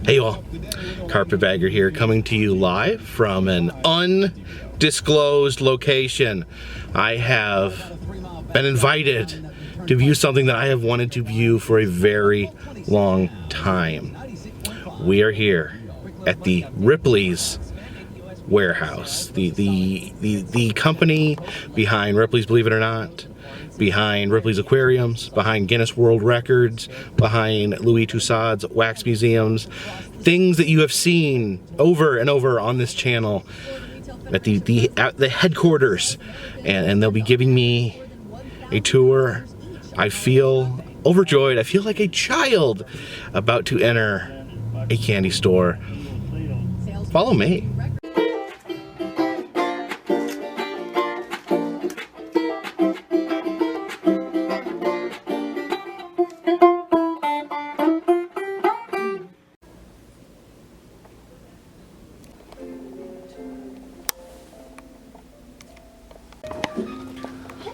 Hey all, Carpetbagger here, coming to you live from an undisclosed location. I have been invited to view something that I have wanted to view for a very long time. We are here at the Ripleys warehouse, the company behind Ripleys, believe it or not, behind Ripleys Aquariums, behind Guinness World Records, behind Louis Tussauds wax museums, things that you have seen over and over on this channel at the headquarters, and they'll be giving me a tour. I feel overjoyed. I feel like a child about to enter a candy store. Follow me.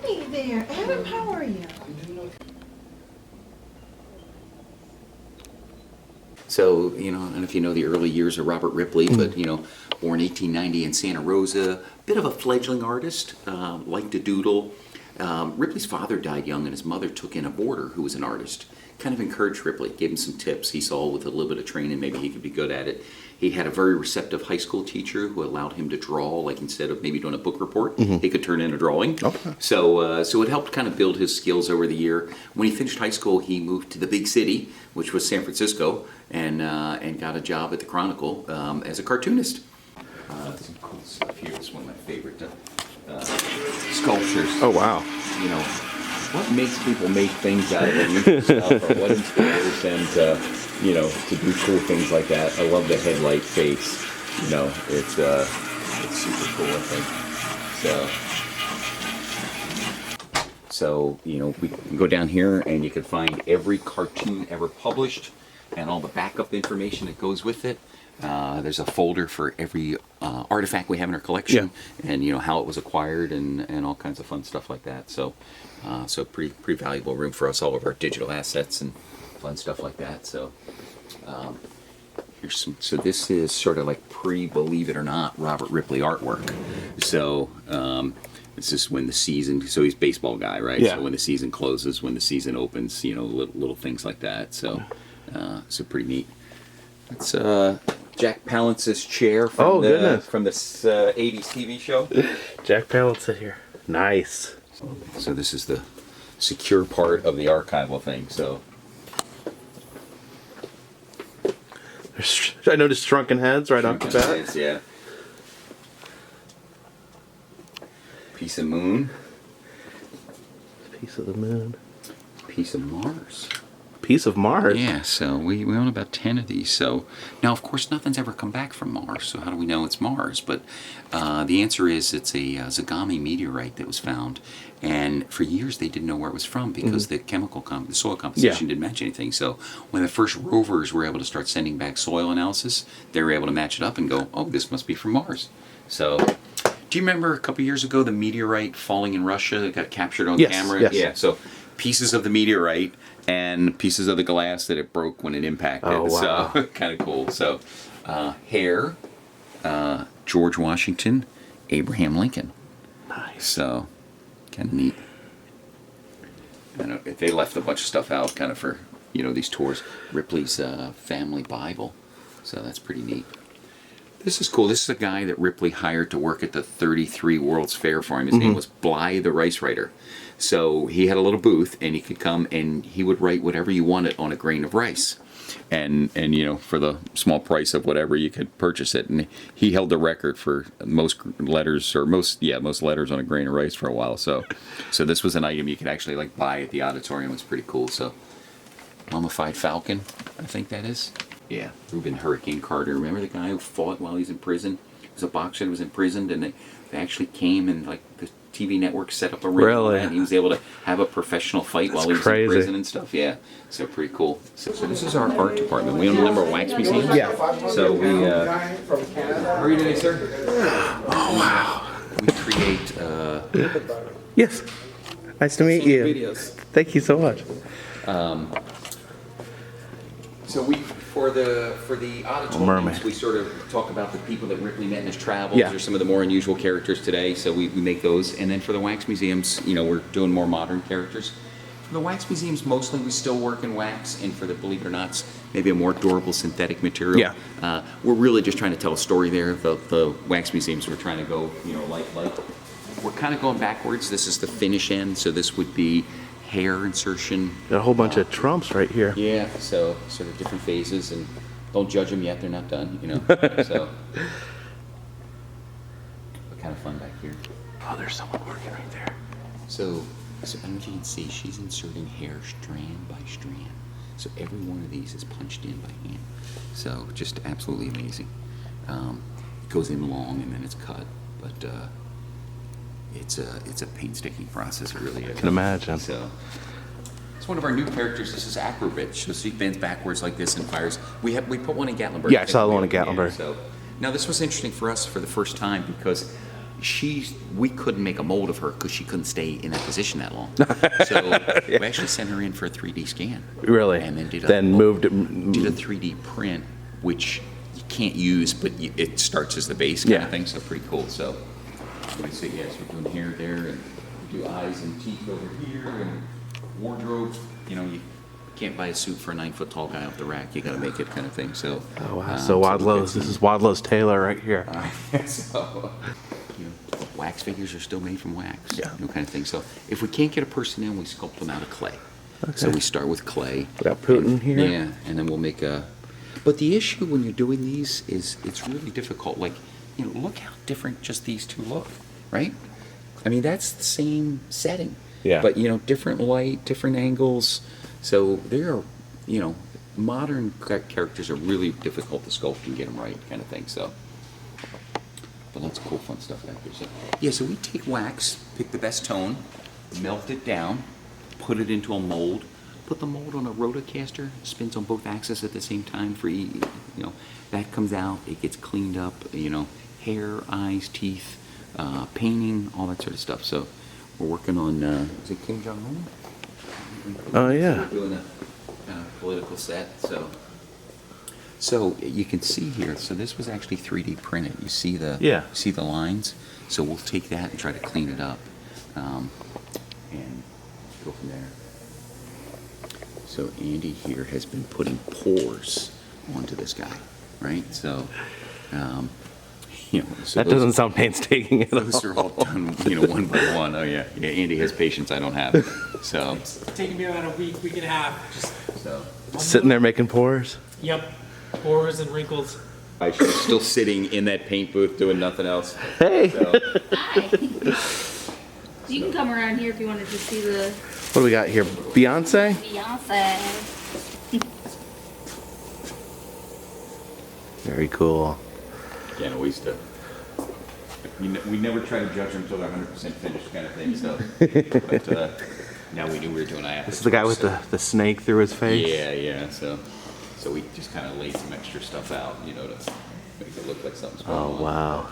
Hey there, Adam, how are you? So, I don't know if you know the early years of Robert Ripley, but, born 1890 in Santa Rosa, bit of a fledgling artist, liked to doodle. Ripley's father died young and his mother took in a boarder who was an artist. Kind of encouraged Ripley, gave him some tips. He saw with a little bit of training maybe he could be good at it. He had a very receptive high school teacher who allowed him to draw, like instead of maybe doing a book report, he could turn in a drawing. Okay. So it helped kind of build his skills over the year. When he finished high school, he moved to the big city, which was San Francisco, and got a job at the Chronicle as a cartoonist. Some cool stuff here. This is one of my favorite sculptures. Oh wow! What makes people make things out of unusual stuff, or what inspires them to do cool things like that? I love the headlight face. It's super cool, I think. So we can go down here and you can find every cartoon ever published and all the backup information that goes with it. There's a folder for every artifact we have in our collection, and how it was acquired and all kinds of fun stuff like that. So pretty valuable room for us, all of our digital assets and fun stuff like that. So here's some. So this is sort of like believe it or not, Robert Ripley artwork. So this is when the season. So he's a baseball guy, right? Yeah. So when the season closes, when the season opens, little things like that. So pretty neat. It's Jack Palance's chair from this 80s TV show. Jack Palance here. Nice. So this is the secure part of the archival thing. So I noticed shrunken heads right off the bat. Heads, yeah. Piece of moon. Piece of the moon. Piece of Mars. Piece of Mars? Yeah, so we own about 10 of these. So now, of course, nothing's ever come back from Mars, so how do we know it's Mars? But the answer is it's a Zagami meteorite that was found, and for years they didn't know where it was from because the soil composition didn't match anything. So when the first rovers were able to start sending back soil analysis, they were able to match it up and go, oh, this must be from Mars. So do you remember a couple years ago the meteorite falling in Russia that got captured on camera? Yes. Yeah, so pieces of the meteorite and pieces of the glass that it broke when it impacted. Oh, wow. So kind of cool. So hair, George Washington, Abraham Lincoln. Nice. So kind of neat. I know they left a bunch of stuff out kind of for these tours. Ripley's family Bible. So that's pretty neat. This is cool. This is a guy that Ripley hired to work at the 33 World's Fair for him. His name was Bly the Rice Writer. So he had a little booth, and he could come and he would write whatever you wanted on a grain of rice. And for the small price of whatever, you could purchase it. And he held the record for most letters on a grain of rice for a while. So this was an item you could actually buy at the auditorium. It's pretty cool. So mummified falcon, I think that is. Yeah, Reuben Hurricane Carter. Remember the guy who fought while he was in prison? He was a boxer that was imprisoned, and they actually came and the TV network set up a ring. Really? And he was able to have a profesal fight while he was in prison and stuff. Yeah, so pretty cool. So this is our art department. We own a number of wax museums. Yeah. So we. How are you today, sir? Oh wow. We create. Yes. Nice to meet you. Videos. Thank you so much. So we For the auditoriums, mermaid. we sort of talk about the people that Ripley met in his travels, Yeah. or some of the more unusual characters today. So we make those, and then for the wax museums, we're doing more modern characters. For the wax museums, mostly we still work in wax, and for the, believe it or not, maybe a more durable synthetic material. Yeah. We're really just trying to tell a story there. The wax museums, we're trying to go, light. We're kind of going backwards. This is the finish end, so this would be hair insertion. Got a whole bunch of trumps right here. Yeah, so sort of different phases, and don't judge them yet, they're not done, so. But kind of fun back here. Oh, there's someone working right there. So I don't know if you can see, she's inserting hair strand by strand. So every one of these is punched in by hand. So just absolutely amazing. It goes in long and then it's cut, but it's a painstaking process, it really is. I can imagine. So it's one of our new characters. This is Acrobitch. So she bends backwards like this and fires. We put one in Gatlinburg. Yeah, I saw the one in Gatlinburg. So now this was interesting for us for the first time because we couldn't make a mold of her because she couldn't stay in that position that long. So we actually sent her in for a 3D scan. Really? And then moved it. Did a 3D print, which you can't use, but it starts as the base kind of thing. So pretty cool. So you can see, yes, we're doing hair there, and we do eyes and teeth over here, and wardrobe. You can't buy a suit for a 9-foot tall guy off the rack. You got to make it, kind of thing. So. Oh wow! So Wadlow's. This is Wadlow's tailor right here. So, wax figures are still made from wax. Yeah. Kind of thing. So if we can't get a person in, we sculpt them out of clay. Okay. So we start with clay. We got Putin here. Yeah, and then we'll make a. But the issue when you're doing these is it's really difficult. Like, look how different just these two look, right? I mean, that's the same setting. Yeah. But different light, different angles. So they're, modern characters are really difficult to sculpt and get them right, kind of thing. So. But lots of cool, fun stuff back there. So, yeah, so we take wax, pick the best tone, melt it down, put it into a mold, put the mold on a rotocaster, spins on both axes at the same time for, that comes out, it gets cleaned up, hair, eyes, teeth, painting, all that sort of stuff. So we're working on, is it Kim Jong-un? Oh yeah. So we're doing a kind of political set, So you can see here, so this was actually 3D printed. You see the lines? So we'll take that and try to clean it up and go from there. So Andy here has been putting pores onto this guy, right? So, That doesn't sound painstaking at all. Those are all done, one by one. Oh yeah, Andy has patience I don't have. So It's taken me about a week and a half. Just Sitting there making pores. Yep, pores and wrinkles. I should still sitting in that paint booth doing nothing else. Hey. So, Hi. You can come around here if you wanted to see the What do we got here? Beyonce? Beyonce. Very cool. yeah, we used to. We never try to judge them until they're 100% finished, kind of thing. So, but now we knew we were doing IAP. This is the guy with the snake through his face. Yeah. So we just kind of laid some extra stuff out, to make it look like something's going Oh on. wow.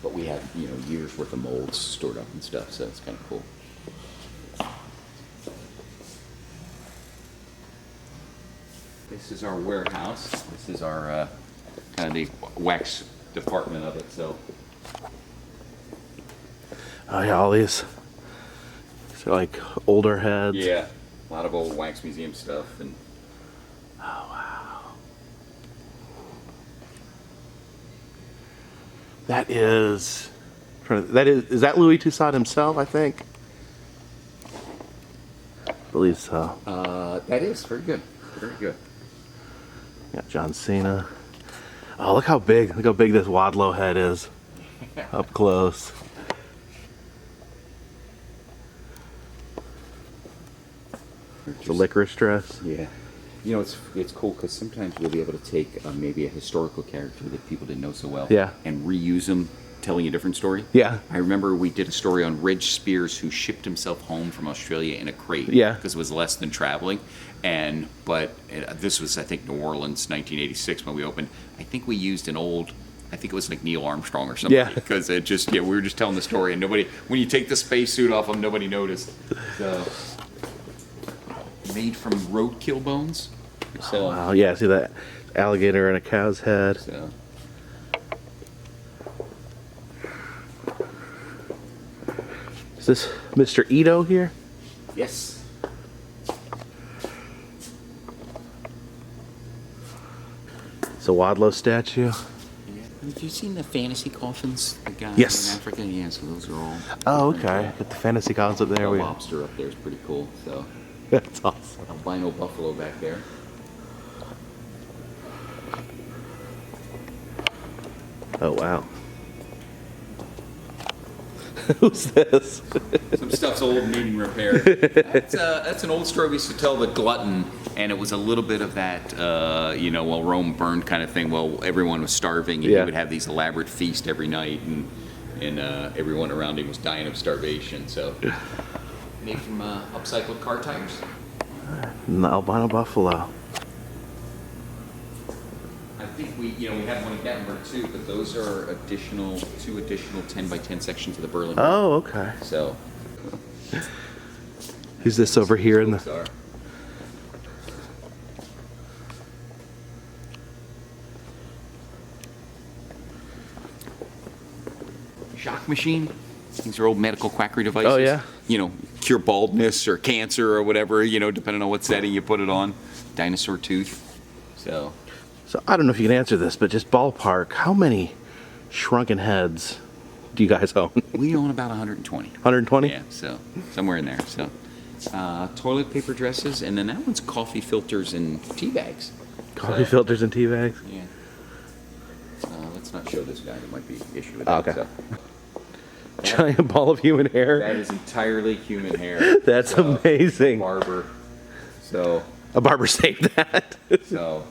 But we have, years worth of molds stored up and stuff, so it's kind of cool. This is our warehouse. This is our kind of the wax department of it. So Oh yeah, all these. They're like older heads. yeah, a lot of old wax museum stuff and. Oh wow. Is that Louis Toussaint himself? I think. I believe so. That is very good. Very good. Got John Cena. Oh, look how big this Wadlow head is. Up close. The licorice dress. Yeah. It's cool because sometimes we'll be able to take maybe a historical character that people didn't know so well Yeah. and reuse them telling a different story. Yeah. I remember we did a story on Reg Spears who shipped himself home from Australia in a crate. Yeah. Because it was less than traveling. But this was, I think, New Orleans, 1986 when we opened. I think we used an old, I think it was like Neil Armstrong or something. Yeah. Because we were just telling the story and nobody, when you take the spacesuit off him, nobody noticed. So, made from roadkill bones. So, Wow. Yeah. See that? Alligator and a cow's head. So. Is this Mr. Ito here? Yes. It's a Wadlow statue. Have you seen the fantasy coffins? The guy Yes. in Africa? Yeah, so those are all. Oh, okay. Got the fantasy cons up there. The We lobster up there is pretty cool. So, That's awesome. albino buffalo back there. Oh wow. Who's this? Some stuff's old and needing repair. That's an old story we used to tell, the glutton, and it was a little bit of that, well, Rome burned kind of thing. Well, everyone was starving, and Yeah. he would have these elaborate feasts every night, and everyone around him was dying of starvation. So, made from upcycled car tires. And the albino buffalo. I think we have one in Gatlinburg too, but those are two additional 10 by 10 sections of the Berlin. Oh, okay. So. Who's this over here in the? Are. Shock machine. These are old medical quackery devices. Oh, yeah? Cure baldness or cancer or whatever, depending on what setting you put it on. Dinosaur tooth. So I don't know if you can answer this, but just ballpark, how many shrunken heads do you guys own? we own about 120. 120? Yeah, so somewhere in there. So toilet paper dresses, and then that one's coffee filters and tea bags. Coffee filters and tea bags? Yeah. Let's not show this guy. There might be an issue with Oh, that. okay. So. Giant ball of human hair? That is entirely human hair. That's amazing. Barber. So, A barber saved that. yeah,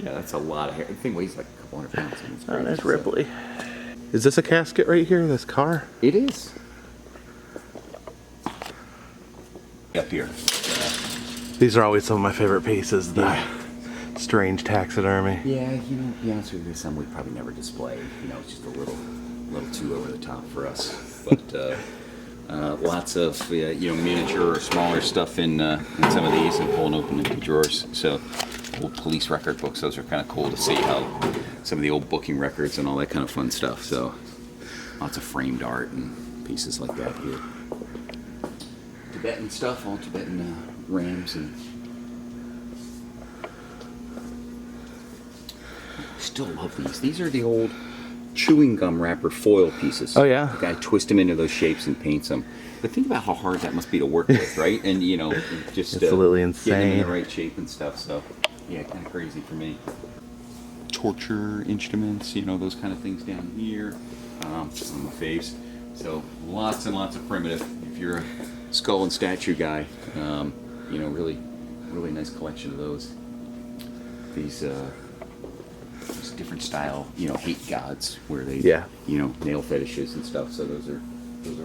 that's a lot of hair. The thing weighs like a couple hundred pounds. It's Oh, crazy. that's So- Ripley. Is this a casket right here in this car? It is. Up here. These are always some of my favorite pieces. The strange taxidermy. Yeah, to be honest with you, some we probably never display. It's just a little too over the top for us. But lots of miniature or smaller stuff in some of these, and pulling open empty drawers. So old police record books, those are kind of cool to see how some of the old booking records and all that kind of fun stuff. So lots of framed art and pieces like that here. Tibetan stuff, all Tibetan rams and. Still love these. These are the old chewing gum wrapper foil pieces. Oh, yeah? The guy twists them into those shapes and paints them. But think about how hard that must be to work with, right? And just Absolutely getting them in insane. the right shape and stuff. So yeah, kind of crazy for me. Torture instruments, those kind of things down here. Some of my faves. So lots and lots of primitive. If you're a skull and statue guy, really, really nice collection of those. These different style, hate gods where they, nail fetishes and stuff. So those are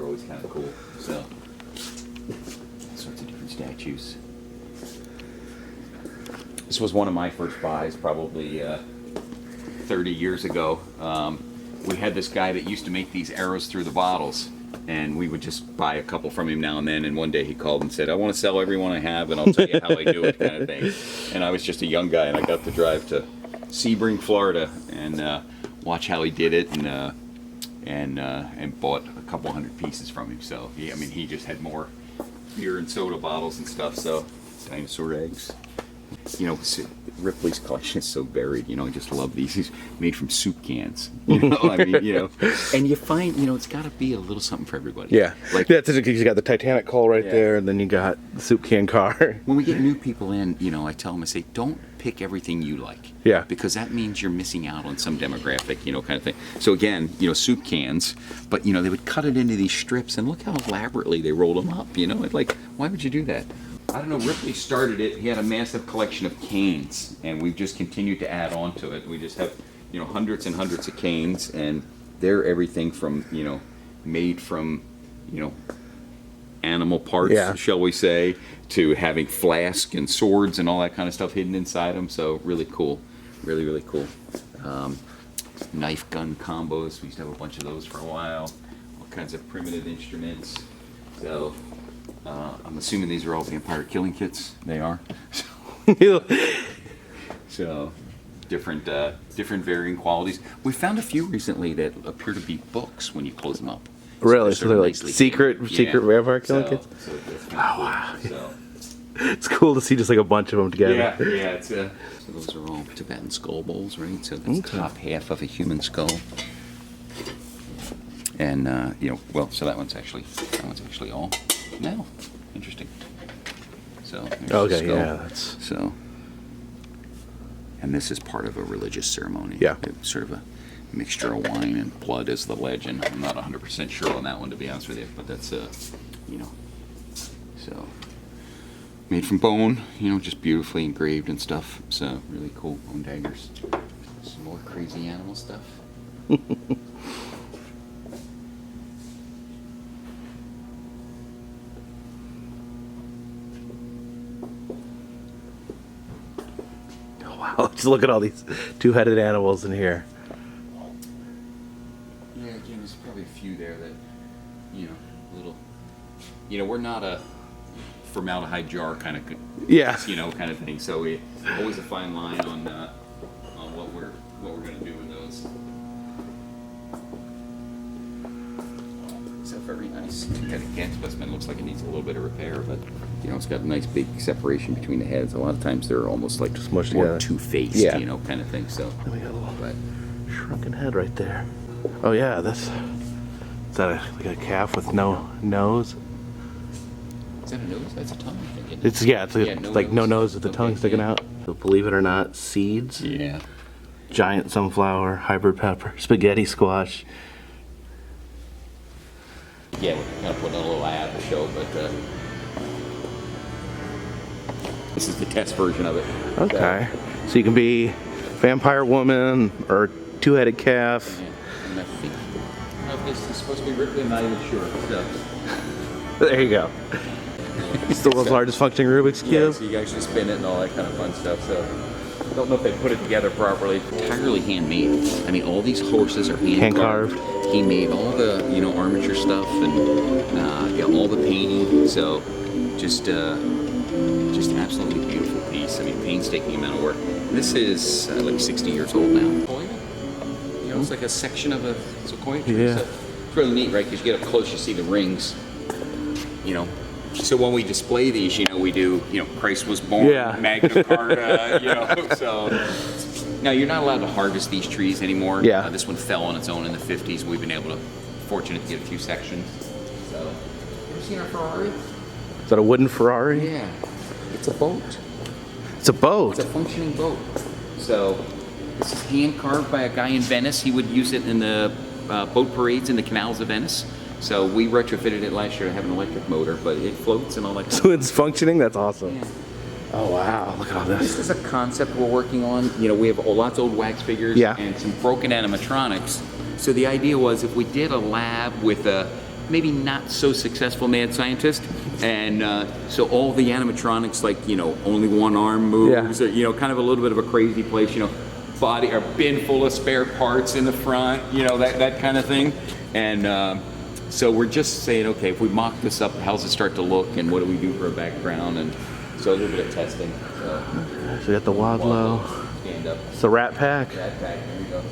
always kind of cool. So all sorts of different statues. This was one of my first buys, probably 30 years ago. We had this guy that used to make these arrows through the bottles, and we would just buy a couple from him now and then. And one day he called and said, "I want to sell every one I have, and I'll tell you how I do it," kind of thing. And I was just a young guy, and I got to drive to Sebring, Florida, and watch how he did it, and bought a couple hundred pieces from him. So he just had more beer and soda bottles and stuff. So dinosaur eggs. Ripley's collection is so varied. I just love these. He's made from soup cans. And you find, it's got to be a little something for everybody. Yeah. Like That's it, because you got the Titanic hull right Yeah. there, and then you got the soup can car. when we get new people in, I tell them, I say, don't pick everything you like. Yeah. Because that means you're missing out on some demographic, kind of thing. So again, soup cans, but they would cut it into these strips, and look how elaborately they rolled them up. Like, why would you do that? I don't know, Ripley started it. He had a massive collection of canes, and we've just continued to add on to it. We just have, hundreds and hundreds of canes, and they're everything from, made from, animal parts, Yeah. shall we say, to having flasks and swords and all that kind of stuff hidden inside them. So really cool, really, really cool. Knife gun combos. We used to have a bunch of those for a while. All kinds of primitive instruments. So I'm assuming these are all vampire killing kits. They are. So different varying qualities. We found a few recently that appear to be books when you close them up. Really? So they're like nicely secret painted. vampire killing kids? So that's kind of cool. wow. So, It's cool to see just like a bunch of them together. yeah, it's so those are all Tibetan skull bowls, right? So that's the top half of a human skull. And so that one's actually all metal. Interesting. So there's the Okay, skull. yeah, that's So, and this is part of a religious ceremony. Yeah. It's sort of a mixture of wine and blood is the legend. I'm not 100% sure on that one, to be honest with you, but that's so made from bone, just beautifully engraved and stuff. So really cool bone daggers. Some more crazy animal stuff. wow. Just look at all these two-headed animals in here. Yeah, again, there's probably a few there that, little, we're not a formaldehyde jar kind of, Yeah. kind of thing. So we always a fine line on what we're going to do with those. It's a very nice two-headed cat specimen. Looks like it needs a little bit of repair, but it's got a nice big separation between the heads. A lot of times they're almost like Smushed more together. two-faced, Yeah. kind of thing. So, Then we got a little but shrunken head right there. Oh yeah, is that like a calf with no nose? is that a nose? That's a tongue. I think. It's like no nose with the tongue sticking yeah. out. So believe it or not, seeds, Yeah. giant sunflower, hybrid pepper, spaghetti squash. Yeah, we're kind of putting on a little ad to show, but this is the test version of it. Okay, so you can be vampire woman or two-headed calf. Yeah, and I think this is supposed to be Ripley. I'm not even sure. So. There you go. It's the world's largest functioning Rubik's Yeah, cube. so you can actually spin it and all that kind of fun stuff. So I don't know if they put it together properly. Entirely handmade. I mean, all these horses are hand carved. He made all the armature stuff and all the painting. So just absolutely beautiful piece. I mean, painstaking amount of work. This is like 60 years old now. It's like a section of a sequoia tree. Yeah. So it's really neat, right? Because you get up close, you see the rings. So when we display these, we do, Christ was born, Yeah. Magna Carta, so. Now, you're not allowed to harvest these trees anymore. Yeah. This one fell on its own in the 50s. We've been fortunate to get a few sections. So, ever seen our Ferrari? Is that a wooden Ferrari? Yeah. It's a boat. It's a boat. It's a functioning boat. So, this is hand carved by a guy in Venice. He would use it in the boat parades in the canals of Venice. So we retrofitted it last year to have an electric motor, but it floats and all that. So it's functioning? That's awesome. Yeah. Oh wow, look at all This this. is a concept we're working on. We have lots of old wax figures and some broken animatronics. So the idea was if we did a lab with a maybe not so successful mad scientist, and so all the animatronics, like only one arm moves, or, kind of a little bit of a crazy place, body or bin full of spare parts in the front, that kind of thing, and. So we're just saying, okay, if we mock this up, how's it start to look, and what do we do for a background, and so a little bit of testing. So we got the Wadlow. Stand up. It's the Rat Pack. Rat Pack. There we go.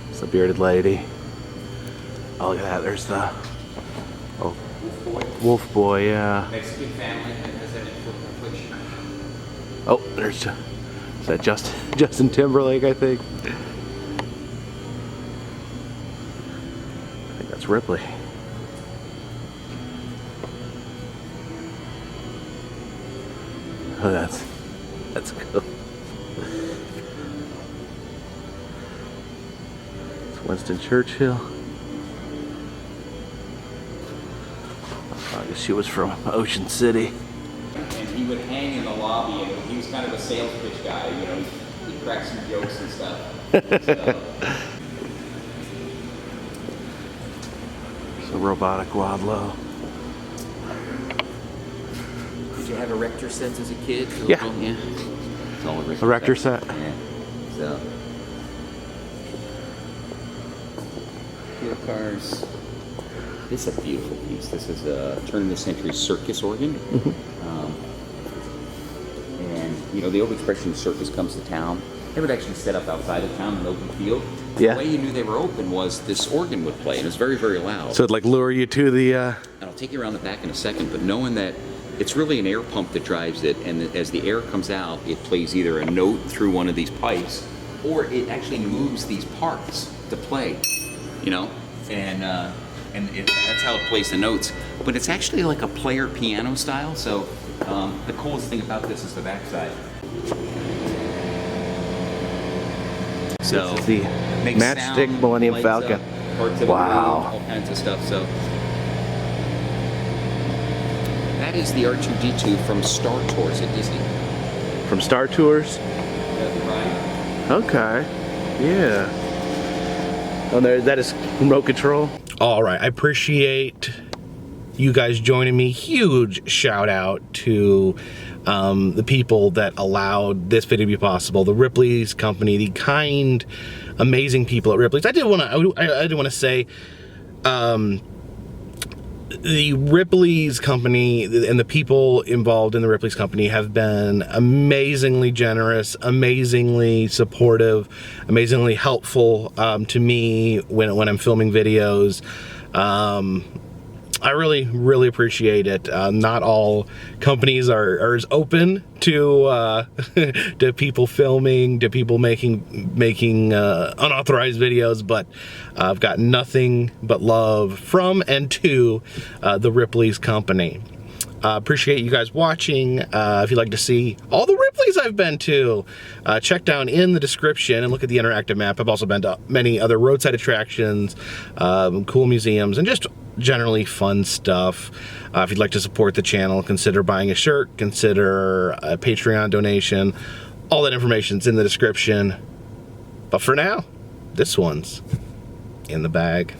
It's the bearded lady. Oh look at that. There's the Wolf Boy. Yeah. Mexican family that has that affliction. Oh, is that Justin Timberlake, I think. I think that's Ripley. Oh, that's cool. It's Winston Churchill. I guess she was from Ocean City. And he would hang in the lobby, and he was kind of a sales pitch guy, he'd crack some jokes and stuff. So. It's a robotic Wadlow. Did you have erector sets as a kid? Yeah. Yeah. It's all Erector set. Yeah. So. Field cars. This is a beautiful piece. This is a turn-of-the-century circus organ. And, you know, the old expression, circus comes to town. They would actually set up outside of town in an open field. Yeah. The way you knew they were open was this organ would play, and it was very, very loud. So it'd like lure you to the... And I'll take you around the back in a second, but knowing that it's really an air pump that drives it, and as the air comes out, it plays either a note through one of these pipes, or it actually moves these parts to play, you know? And that's how it plays the notes. But it's actually like a player piano style, so the coolest thing about this is the backside. So This is the makes Matchstick sound, Millennium lights Falcon. up, parts of it Wow. move, all kinds of stuff. So that is the R2-D2 from Star Tours at Disney. From Star Tours? Right. Okay. Yeah. Oh, there, that is remote control. All right. I appreciate you guys joining me. Huge shout out to the people that allowed this video to be possible. The Ripleys company, the kind, amazing people at Ripleys. I did want to say, the Ripleys company and the people involved in the Ripleys company have been amazingly generous, amazingly supportive, amazingly helpful to me when I'm filming videos. I really, really appreciate it. Not all companies are as open to to people filming, to people making unauthorized videos, but I've got nothing but love from and to the Ripleys company. Appreciate you guys watching. If you'd like to see all the Ripleys I've been to, check down in the description and look at the interactive map. I've also been to many other roadside attractions, cool museums, and just generally fun stuff. If you'd like to support the channel, consider buying a shirt, consider a Patreon donation. All that information's in the description. But for now, this one's in the bag.